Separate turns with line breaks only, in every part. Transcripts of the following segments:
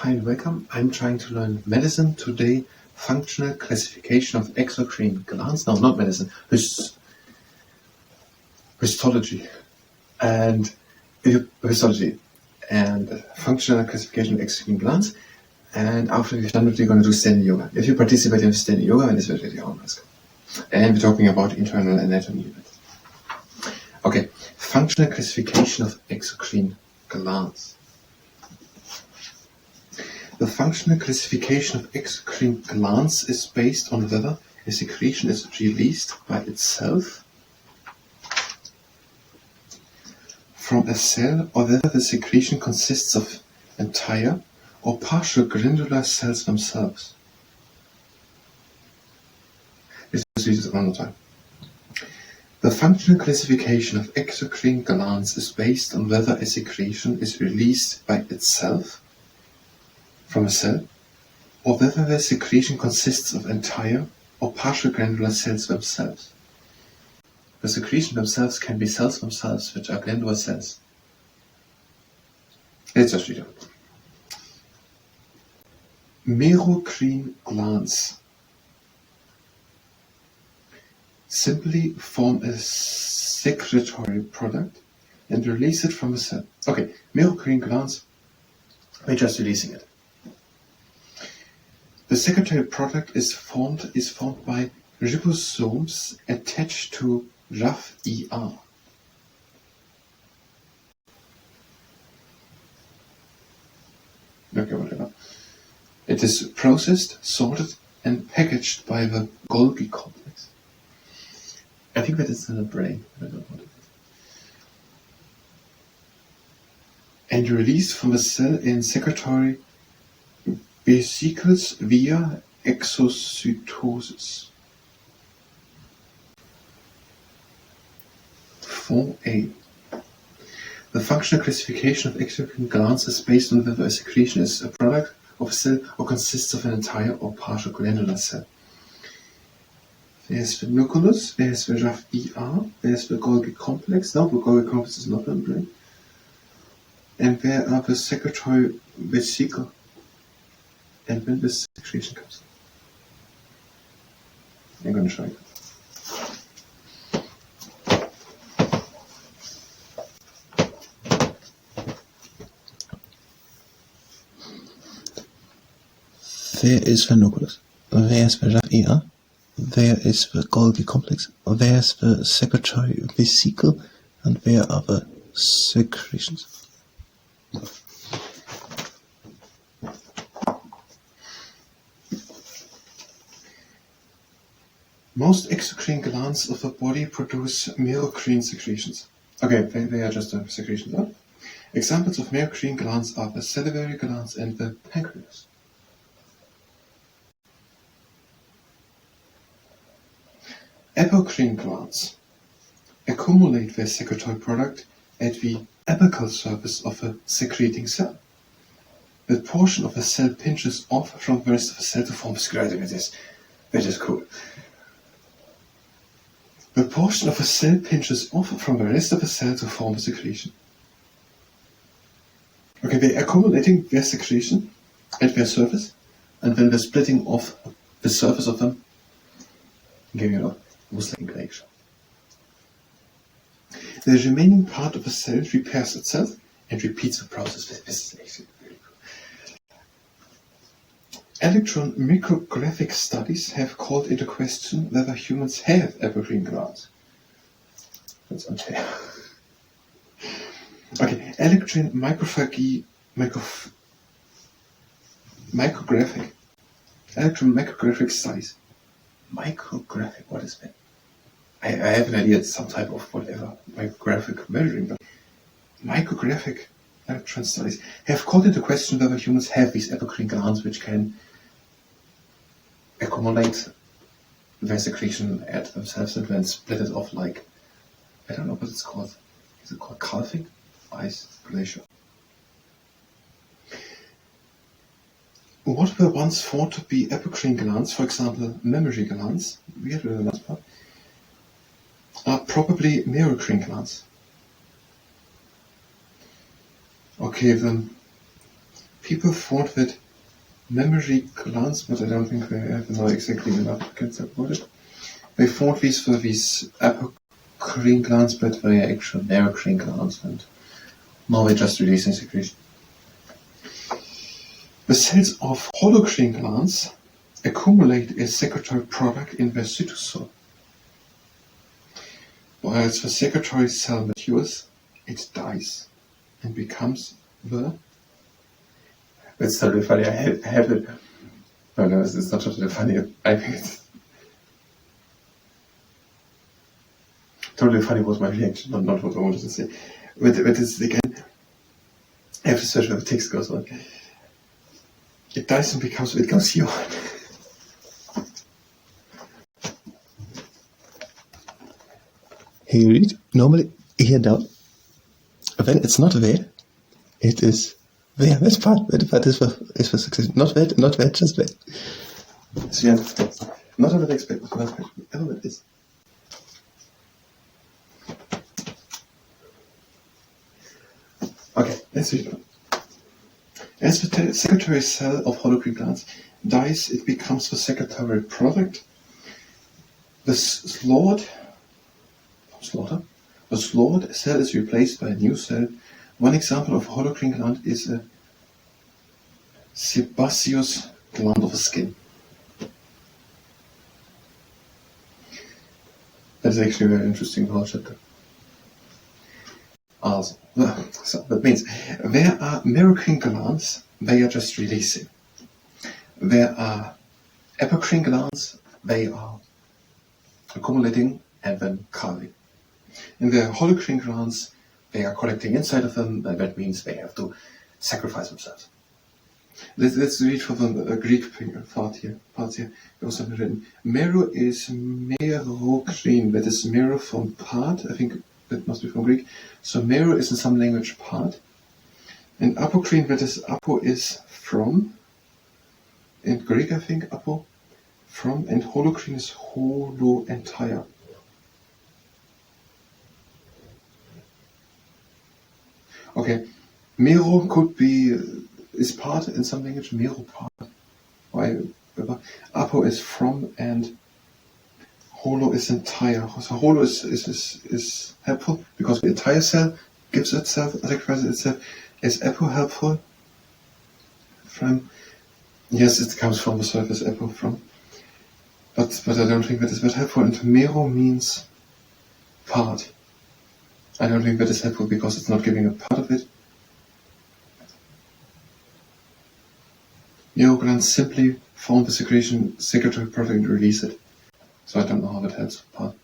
Hi and welcome. I'm trying to learn medicine today, functional classification of exocrine glands. No, not medicine, histology and histology and functional classification of exocrine glands. And after we've done it, we're going to do standing yoga. If you participate in standing yoga, then it's very always good. And we're talking about internal anatomy. Okay, functional classification of exocrine glands. The functional classification of exocrine glands is based on whether a secretion is released by itself from a cell or whether the secretion consists of entire or partial glandular cells themselves. Let's read this one more time. The functional classification of exocrine glands is based on whether a secretion is released by itself from a cell, or whether the secretion consists of entire or partial glandular cells themselves. The secretion themselves can be cells themselves, which are glandular cells. Let's just read it. Merocrine glands simply form a secretory product and release it from a cell. Okay, merocrine glands, we're just releasing it. The secretory product is formed by ribosomes attached to RAF-ER. Okay, whatever. It is processed, sorted, and packaged by the Golgi complex. I think that is in the brain. I don't know what it is. And released from the cell in secretory vesicles via exocytosis. 4a. The functional classification of exocrine glands is based on whether a secretion is a product of a cell or consists of an entire or partial glandular cell. There's the nucleus, there's the RAF-ER, there's the Golgi complex. No, the Golgi complex is not in the brain. And there are the secretory vesicles. And when this secretion comes, I'm going to show you. There is the nucleus, there is the RAF-ER, there is the Golgi complex, there is the secretory vesicle, and there are the secretions. Most exocrine glands of the body produce merocrine secretions. Okay, they are just the secretions. Huh? Examples of merocrine glands are the salivary glands and the pancreas. Apocrine glands accumulate their secretory product at the apical surface of a secreting cell. The portion of the cell pinches off from the rest of the cell to form sclerotic. That is cool. The portion of a cell pinches off from the rest of the cell to form a secretion. Okay, they're accumulating their secretion at their surface, and then they're splitting off the surface of them, giving it a muscle. The remaining part of the cell repairs itself and repeats the process. This is actually very cool. Electron micrographic studies have called into question whether humans have apocrine glands. That's unfair. Okay, electron micrographic. Electron micrographic studies. Micrographic, what is that? I have an idea, it's some type of whatever, micrographic measuring, but micrographic electron studies have called into question whether humans have these apocrine glands which can accumulate their secretion at themselves and then split it off like, I don't know what it's called. Is it called calving? Ice glacier. What were once thought to be apocrine glands, for example, mammary glands, weird the last part, are probably merocrine glands. Okay, then people thought that mammary glands, but I don't think they have now exactly enough to support it. They thought these were these apocrine glands, but they are actual merocrine glands, and now they're just releasing secretion. The cells of holocrine glands accumulate a secretory product in their cytosol. Whilst the secretory cell matures, it dies and becomes the... It's totally funny, I have it. No, it's not totally funny. I think it's... Totally funny was my reaction, not what I wanted to say. But it's again, I have to search where the text goes on. It dies and becomes, it goes here on. Here you read, normally here down. When it's not there, it is there. That part is for success. Not there, just there. So you have not on the next page, but the last page, whatever it is. Okay, let's read it. As the secretory cell of holocrine glands dies, it becomes the secretory product. The slaughtered cell is replaced by a new cell. One example of a holocrine gland is a sebaceous gland of the skin. That's actually a very interesting whole chapter. Also, so that means there are merocrine glands, they are just releasing. There are apocrine glands, they are accumulating and then calving. And the holocrine glands, they are collecting inside of them, and that means they have to sacrifice themselves. Let's read from the Greek part here. It was written. Mero is merocrine, that is mero from part, I think that must be from Greek. So mero is in some language part. And apocrine, that is apo is from. In Greek I think apo, from, and holocrine is holo, entire. Okay, mero could be, is part in some language, mero part. Why? Apo is from and holo is entire. So holo is helpful because the entire cell gives itself, sacrifices itself. Is apo helpful? From? Yes, it comes from the surface, apo from. But I don't think that is that helpful. And mero means part. I don't think that is helpful because it's not giving a part of it. Glands simply form the secretory product and release it. So I don't know how that helps with part.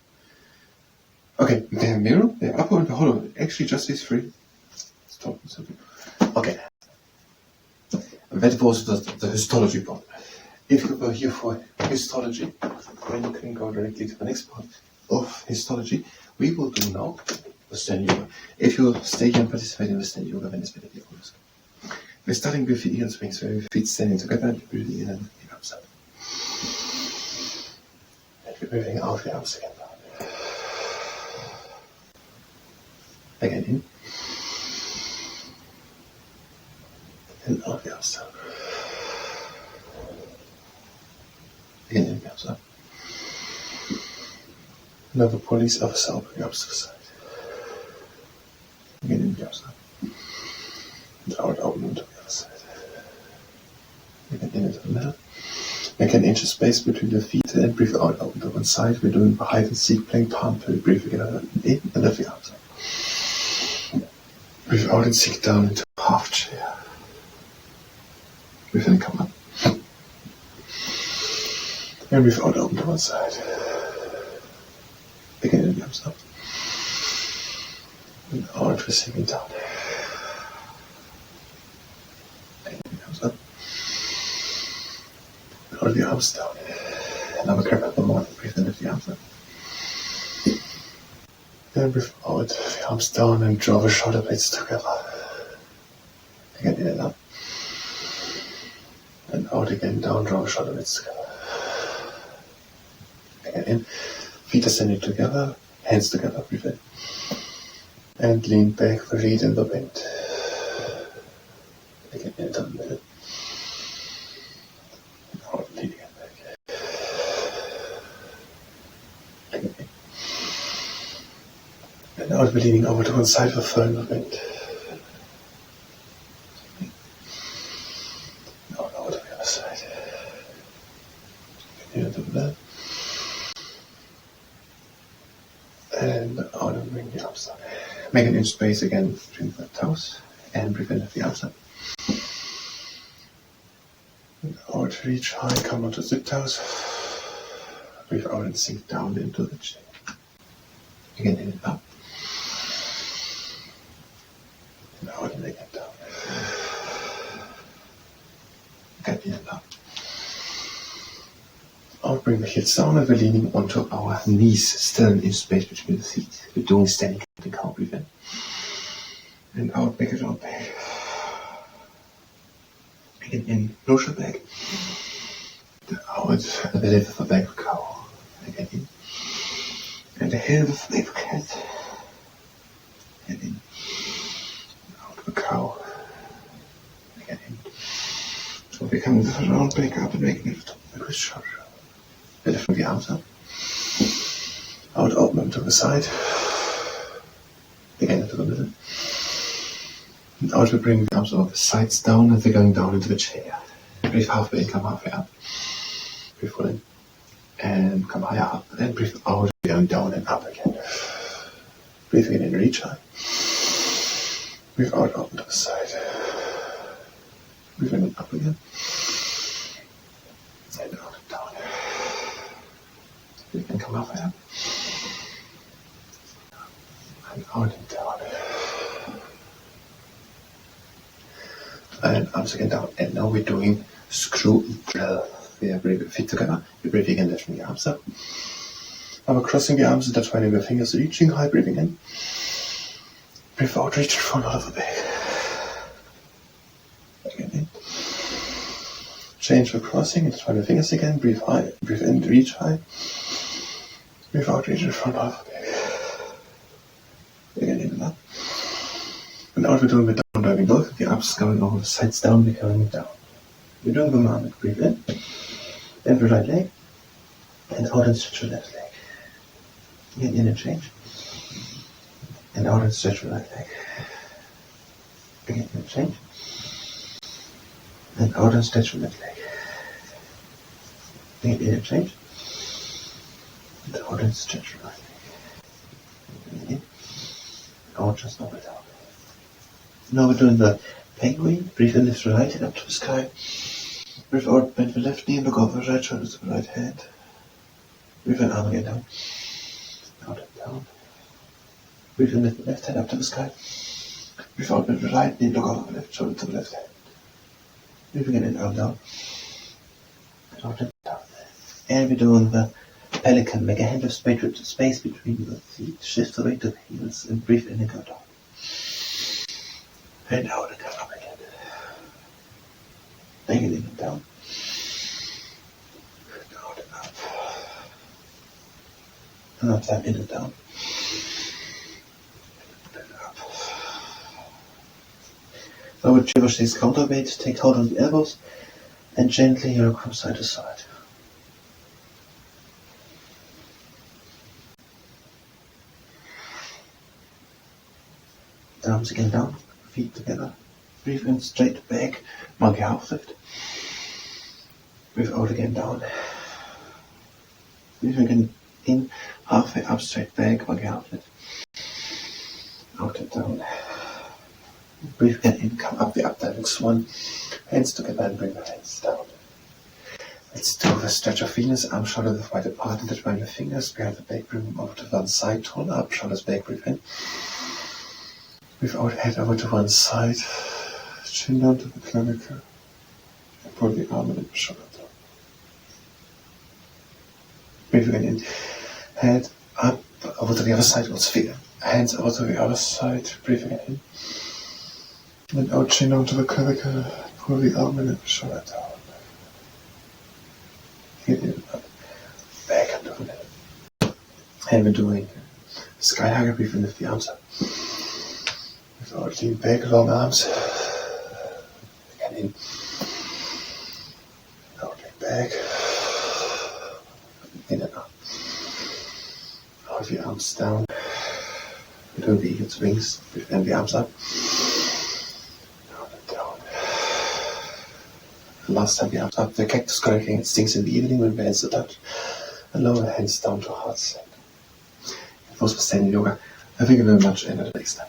Okay, they are mero, they are apo, and the holo. Actually, just these three. Let's talk about something. Okay. That was the histology part. If you were here for histology, then you can go directly to the next part of histology. We will do now the stand yoga. If you stay here and participate in the stand yoga, then it's better to focus. We're starting with the heel swings, where your feet standing together, and you're breathing in and the arms up. And you're breathing out the arms again down. Again in. And out the arms down. Again in the arms up. Now the pulleys of the arms to the side. Again in the arms up. And out and to the other side. Again in into the middle. Make an inch of space between your feet and breathe out to one side. We're doing the hide and seek plank palm till we breathe again in and lift the arms up. Breathe out and seek down into half chair. Breathe in and come up. And breathe out, open to one side. Again in the arms up. And out, receiving down. Again in the arms up. And out the arms down. And now we grab up the morning. Breathe in, lift the arms up. And breathe out, the arms down and draw the shoulder blades together. Again in and up. And out again, down, draw the shoulder blades together. Again in. Feet are standing together, hands together, breathe in. And lean back, read in the wind. Again into the middle. out we're leaning over to one side for full movement. Out over to the other side. Here to the left. And out and bring the arms up. Make an inch space again between the toes. And breathe in the arms up. And out, reach high, come onto the toes. Breathe out and sink down into the chair. Again, in and up. And out and again down. Again, in and up. Out, bring the heels down and we're leaning onto our knees, still in space between the feet. We're doing standing cow, breathe in. And out, make it out back. Again, in, lower back. Out, and the left of the back of cow. Again, in. And the heel of the back of cat. Again, in. Out of the cow. Again, in. So we're coming this around, back up and making it a good shot. We're lifting the arms up. Out, open them to the side. Again into the middle. And out we bring the arms over the sides down and they're going down into the chair. Breathe halfway in, come halfway up. Breathe full in. And come higher up. And breathe out, going down and up again. Breathe in and reach high. Breathe out, open to the side. Breathe in and up again. And out and down. Breathe in, come halfway up. And out and down. And arms again down. And now we're doing screw and drill. We are bringing the feet together. We're breathing in, lifting the arms up. Now we're crossing the arms, intertwining the fingers, reaching high, breathing in. Breathe out, reach the front of the back. Again in. Change for crossing, intertwine the fingers again. Breathe high, breathe in, reach high. Breathe out, reach the front of the back. Again in and up. And out we're doing the down diving dog. The arms going over the sides down, we're coming down. We're doing the moment. Breathe in. Then the right leg. And out and stretch the left leg. Again in and change. And out and stretch the right leg. Again in and change. And out and stretch the left leg. Again in and change. And out and stretch the right leg. Again in. Out, just over down. Now we're doing the penguin. Breathe in, lift the right hand up to the sky. Breathe out, bend the left knee and look over the right shoulder to the right hand. Breathe in, arm again down. Out and down. Breathe in, lift the left hand up to the sky. Breathe out, bend the right knee, look over the left shoulder to the left hand. Breathe again in, arm down. Out and down. And we're doing the pelican. Make a hand of space between the feet. Shift the weight to the heels and breathe in and go down. And out and come up again. Bring it in and down. And out and up. Another time in and down. And up. Now with Chivosh's counterweight, take hold on the elbows and gently rock from side to side. Arms again down. Feet together. Breathe in straight back, monkey half lift. Breathe out again down. Breathe again in, halfway up, straight back, monkey half lift. Out and down. Breathe again in, come up the up diving swan. Hands together and bring the hands down. Let's do the stretch of Venus, arms shoulder width wide apart, intertwine the fingers, behind the back, bring them over to one side, turn up, shoulders back, breathe in. Breathe out, head over to one side, chin down to the clavicle, and pull the arm and the shoulder down. Breathe again in, head up, over to the other side, hands over to the other side, breathe again in. And out, chin down to the clavicle, pull the arm and the shoulder down. Get in, up, back and over there. And we're doing sky hugger, breathe and lift the arms up. Out, lean back, long arms. Again in. Out, lean back. In and out. Out the arms down. We're doing the eagle's wings and the arms up. Down and down. And last time the arms up. The cactus cracking, it stings in the evening when the hands are touched. And lower the hands down to heart center. It was for standing yoga. Thank you very much, and until next time.